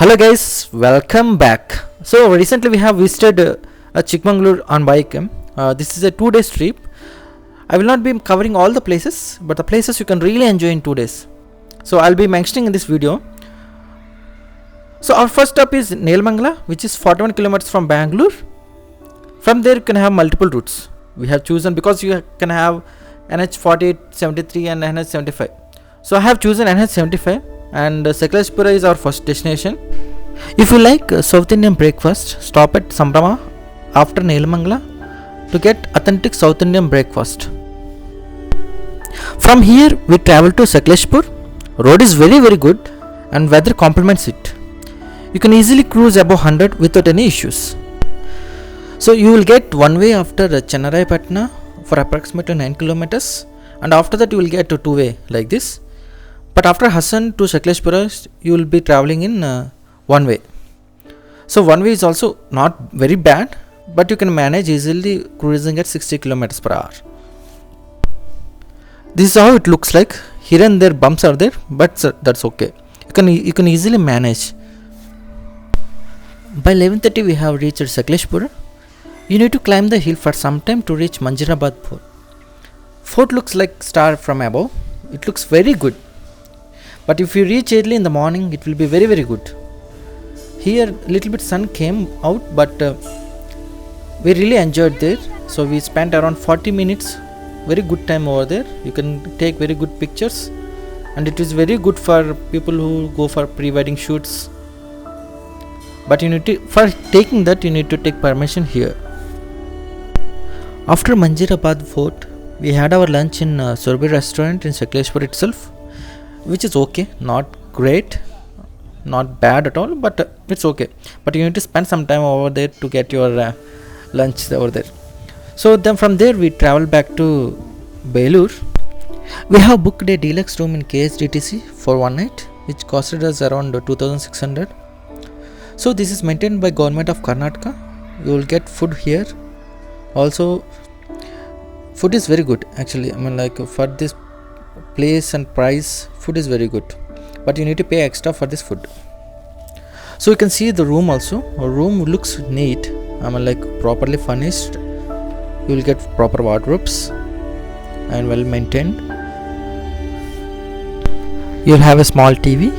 Hello guys, welcome back. So recently we have visited Chikmagalur on bike. This is a 2 day trip. I will not be covering all the places, but the places you can really enjoy in 2 days. So I'll be mentioning in this video. So our first stop is Nelamangala, which is 41 kilometers from Bangalore. From there you can have multiple routes. We have chosen because you can have NH 48, 73 and NH 75. So I have chosen NH 75 and Sakleshpura is our first destination. If you like South Indian breakfast, stop at Sambrama after Nelamangala to get authentic South Indian breakfast. From here we travel to Sakleshpur. Road is very good and weather complements it. You can easily cruise above 100 without any issues. So you will get one way after Chennai Patna for approximately 9 kilometers, and after that you will get a two way like this. But after Hassan to Sakleshpura you will be traveling in one way. So one way is also not very bad, but you can manage easily cruising at 60 kilometers per hour. This is how it looks like. Here and there bumps are there, but that's okay. You can easily manage. By 11:30 we have reached Sakleshpura. You need to climb the hill for some time to reach Manjirabad Fort. Fort looks like star from above. It looks very good. But if you reach early in the morning, it will be very good. Here little bit sun came out, but we really enjoyed there. So we spent around 40 minutes. Very good time over there. You can take very good pictures, and it is very good for people who go for pre-wedding shoots. But for taking that you need to take permission here. After Manjirabad Fort, we had our lunch in Surabhi restaurant in Sakleshpur itself, which is okay, not great, not bad at all, but it's okay. But you need to spend some time over there to get your lunch over there. So then from there we travel back to Belur. We have booked a deluxe room in KSDTC for one night, which costed us around 2600. So this is maintained by Government of Karnataka. You will get food here. Also, food is very good actually. I mean, like, for this place and price, food is very good, but you need to pay extra for this food. So you can see the room also. Our room looks neat. I mean, like, properly furnished. You will get proper wardrobes and well maintained. You will have a small TV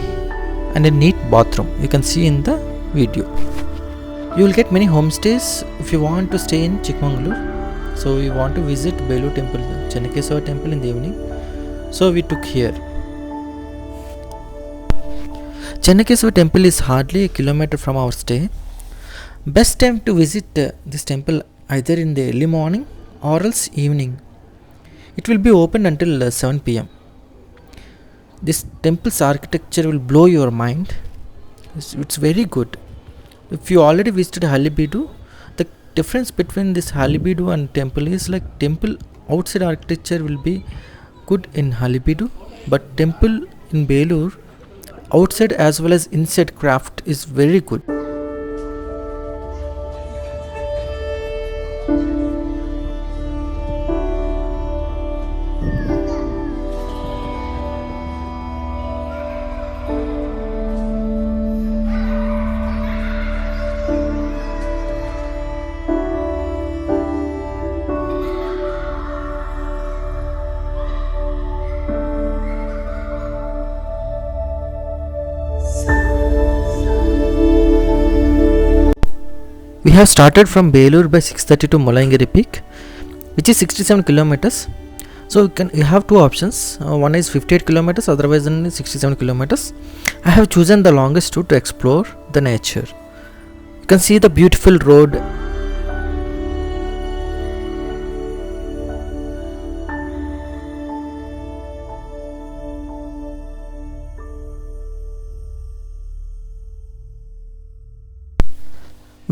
and a neat bathroom. You can see in the video. You will get many homestays if you want to stay in Chikmagalur. So we want to visit Belur temple, Chennakeswara temple in the evening. So we took here. Chennakeswara temple is hardly a kilometer from our stay. Best time to visit this temple either in the early morning or else evening. It will be open until 7 p.m. This temple's architecture will blow your mind. It's very good. If you already visited Halebeedu, the difference between this Halebeedu and temple is like temple outside architecture will be good in Halebeedu, but temple in Belur outside as well as inside craft is very good. We have started from Belur by 6:30 to Mullayanagiri Peak, which is 67 kilometers. So you have two options. One is 58 kilometers, otherwise 67 kilometers. I have chosen the longest route to explore the nature. You can see the beautiful road.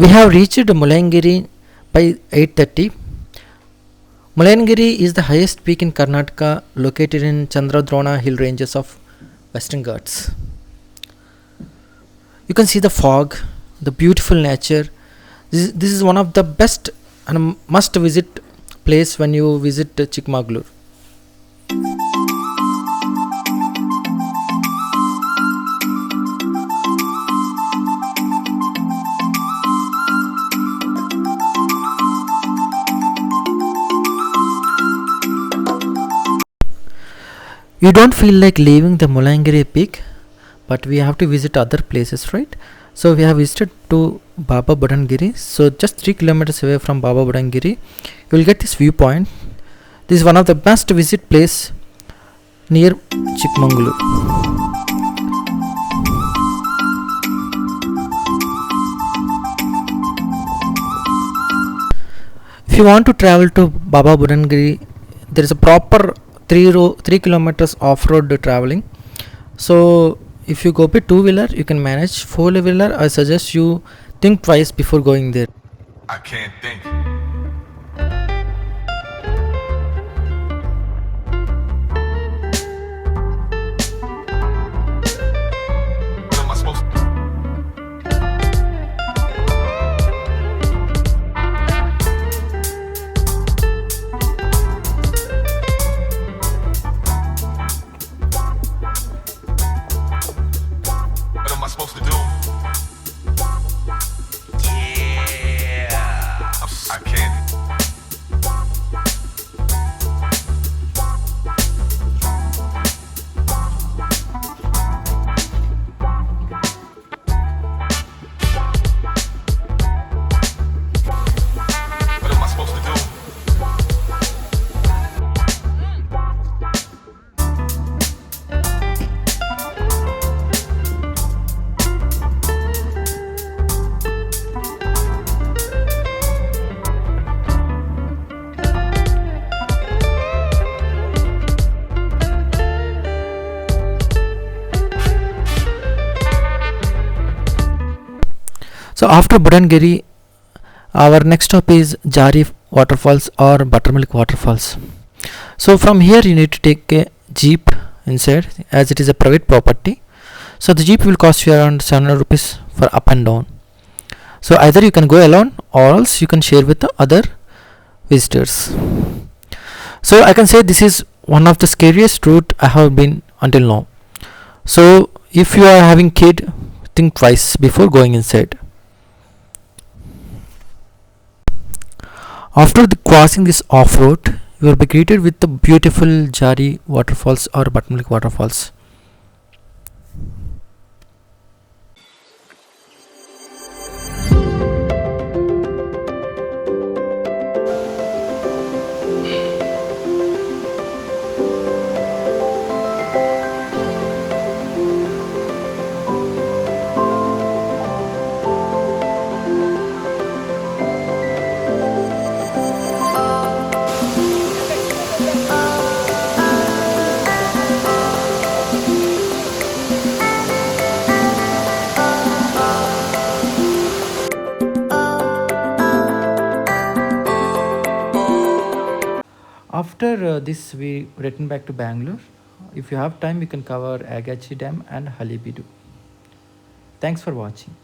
We have reached Mullayanagiri by 8:30. Mullayanagiri is the highest peak in Karnataka, located in Chandradrona hill ranges of Western Ghats. You can see the fog, the beautiful nature. This is one of the best and must visit place when you visit Chikmagalur. You don't feel like leaving the Mulangiri peak, but we have to visit other places, right? So we have visited to Baba Budangiri. So just 3 kilometers away from Baba Budangiri, you will get this viewpoint. This is one of the best visit place near Chikmagalur. If you want to travel to Baba Budangiri, there is a proper 3 kilometers off-road traveling. So if you go by two-wheeler, you can manage. Four-wheeler, I suggest you think twice before going there. I can't think. What am I supposed to? What am I supposed to do? Yeah. I can't. What am I supposed to do? So after Budangiri, our next stop is Jari waterfalls or Buttermilk waterfalls. So from here you need to take a jeep inside, as it is a private property. So the jeep will cost you around 700 rupees for up and down. So either you can go alone or else you can share with the other visitors. So I can say this is one of the scariest route I have been until now. So if you are having kid, think twice before going inside. After crossing this off-road, you will be greeted with the beautiful Jari waterfalls or Buttermilk waterfalls. After this, we return back to Bangalore. If you have time, you can cover Agachi Dam and Halebeedu. Thanks for watching.